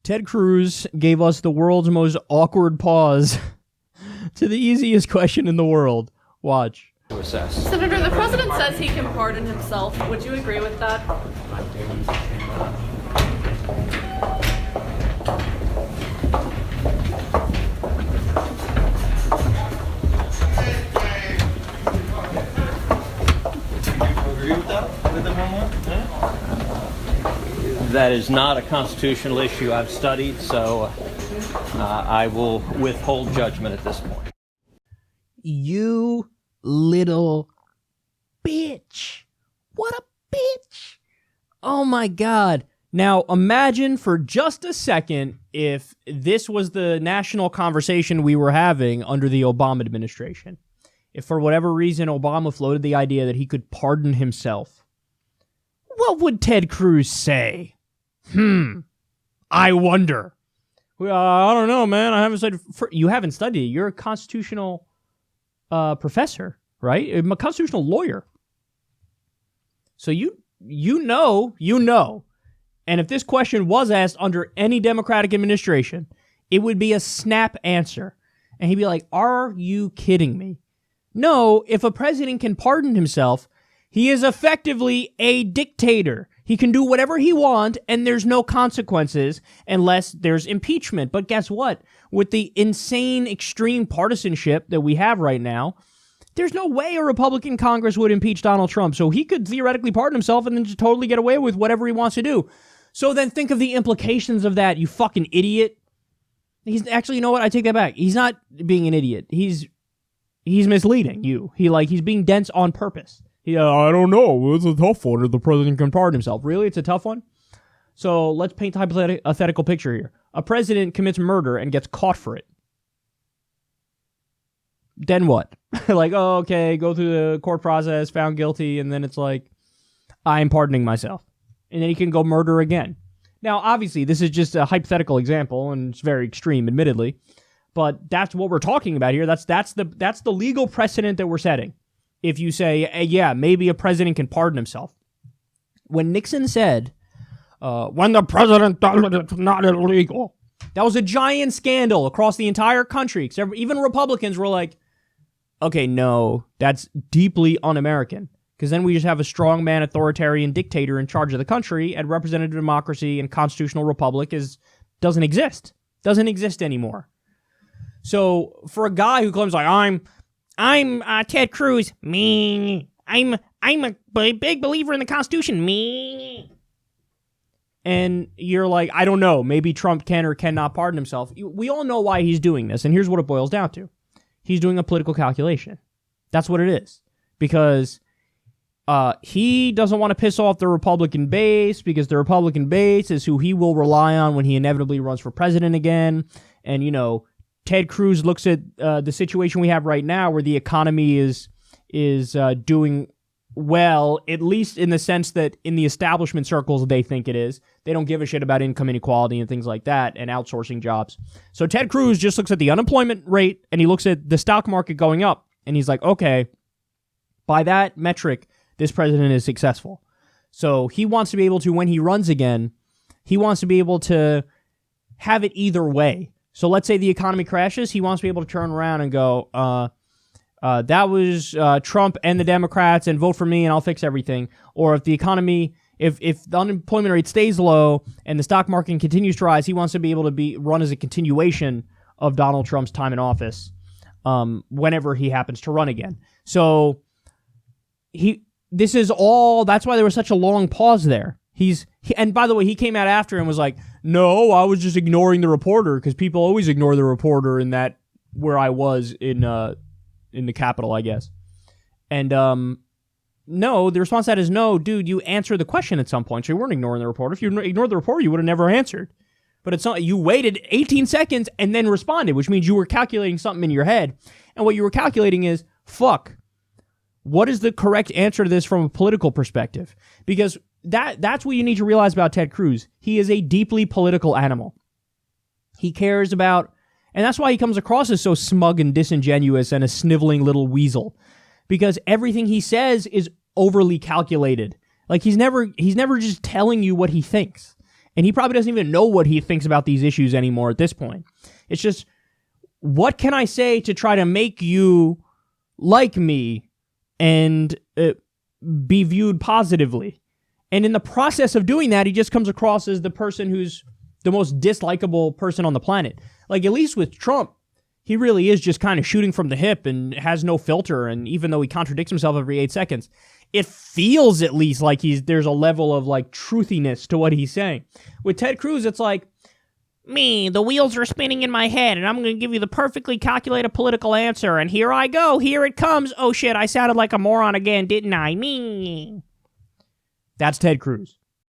Ted Cruz gave us the world's most awkward pause to the easiest question in the world. Watch. Senator, the president says he can pardon himself. Would you agree with that? Agree with that? With the moment? That is not a constitutional issue I've studied, so I will withhold judgment at this point. You little bitch. What a bitch. Oh my God. Now imagine for just a second if this was the national conversation we were having under the Obama administration. If for whatever reason Obama floated the idea that he could pardon himself, what would Ted Cruz say? I wonder. I don't know, man. I haven't studied. You haven't studied. You're a constitutional professor, right? I'm a constitutional lawyer. So you know. And if this question was asked under any Democratic administration, it would be a snap answer. And he'd be like, are you kidding me? No, if a president can pardon himself, he is effectively a dictator. He can do whatever he wants, and there's no consequences unless there's impeachment. But guess what? With the insane, extreme partisanship that we have right now, there's no way a Republican Congress would impeach Donald Trump. So he could theoretically pardon himself and then just totally get away with whatever he wants to do. So then think of the implications of that, you fucking idiot. He's actually, you know what? I take that back. He's not being an idiot. He's misleading you. He's being dense on purpose. I don't know. It's a tough one if the president can pardon himself. Really? It's a tough one? So let's paint a hypothetical picture here. A president commits murder and gets caught for it. Then what? Okay, go through the court process, found guilty, and then it's like, I'm pardoning myself. And then he can go murder again. Now, obviously, this is just a hypothetical example, and it's very extreme, admittedly. But that's what we're talking about here. That's the legal precedent that we're setting. If you say, yeah, maybe a president can pardon himself. When Nixon said, when the president does it, it's not illegal, that was a giant scandal across the entire country. Even Republicans were like, okay, no, that's deeply un-American. Because then we just have a strongman authoritarian dictator in charge of the country, and representative democracy and constitutional republic doesn't exist. Doesn't exist anymore. So for a guy who claims like, I'm Ted Cruz, me. I'm a big believer in the Constitution, me. And you're like, I don't know, maybe Trump can or cannot pardon himself. We all know why he's doing this, and here's what it boils down to. He's doing a political calculation. That's what it is. Because he doesn't want to piss off the Republican base, because the Republican base is who he will rely on when he inevitably runs for president again. And, Ted Cruz looks at the situation we have right now where the economy is doing well, at least in the sense that in the establishment circles they think it is. They don't give a shit about income inequality and things like that and outsourcing jobs. So Ted Cruz just looks at the unemployment rate and he looks at the stock market going up and he's like, okay, by that metric, this president is successful. So he wants to be able to, when he runs again, he wants to be able to have it either way. So let's say the economy crashes, he wants to be able to turn around and go, that was Trump and the Democrats and vote for me and I'll fix everything. Or if the economy, if the unemployment rate stays low and the stock market continues to rise, he wants to be able to run as a continuation of Donald Trump's time in office whenever he happens to run again. So this is all, that's why there was such a long pause there. And by the way, he came out after and was like, no, I was just ignoring the reporter, because people always ignore the reporter in that, where I was in the Capitol, I guess. And no, the response to that is no, dude, you answered the question at some point. So you weren't ignoring the reporter. If you ignored the reporter, you would have never answered. But it's not, you waited 18 seconds and then responded, which means you were calculating something in your head. And what you were calculating is, fuck, what is the correct answer to this from a political perspective? Because that's what you need to realize about Ted Cruz. He is a deeply political animal. He cares about, and that's why he comes across as so smug and disingenuous and a sniveling little weasel. Because everything he says is overly calculated. Like he's never just telling you what he thinks. And he probably doesn't even know what he thinks about these issues anymore at this point. It's just, what can I say to try to make you like me and be viewed positively? And in the process of doing that, he just comes across as the person who's the most dislikable person on the planet. Like, at least with Trump, he really is just kind of shooting from the hip and has no filter. And even though he contradicts himself every 8 seconds, it feels at least like there's a level of like truthiness to what he's saying. With Ted Cruz, it's like, the wheels are spinning in my head, and I'm going to give you the perfectly calculated political answer, and here I go, here it comes. Oh shit, I sounded like a moron again, didn't I? Me. That's Ted Cruz.